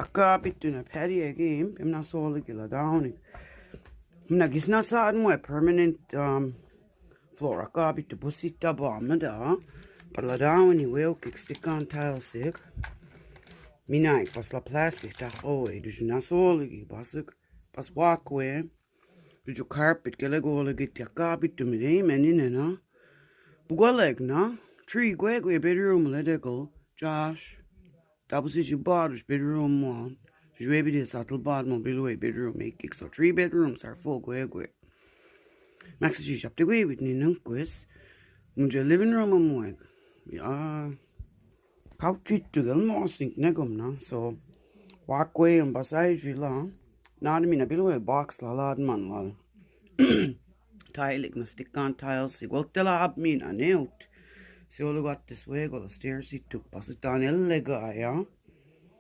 Akapit na patty again. I'm not so ligila down. I'm not gisna sa mo permanent floor. Akapit to busita bomb da. Parla down ni will kick stick on tile stick. Minai pas la plastic ta hoy. Du na so ligi basuk pas walkway. Du carpet gele go ligi ti akapit to me men in na. Bugaleg na. Tree gwe bedroom ledego. Josh. Dat was je borders bedroom one. Dus we hebben dit at bottom below bedroom make so 3 bedrooms are full gwe. Max je op de way with ni nang quiz. Moet je living room mooi. Ja. Couch it to gel mo sink negom na. So walkway en passage la. Na de mina below box la lad man la. Tile ik na stick on tiles. Ik wil tella ab min aan out. So all got this way go the stairs it took pass it down el lega ja.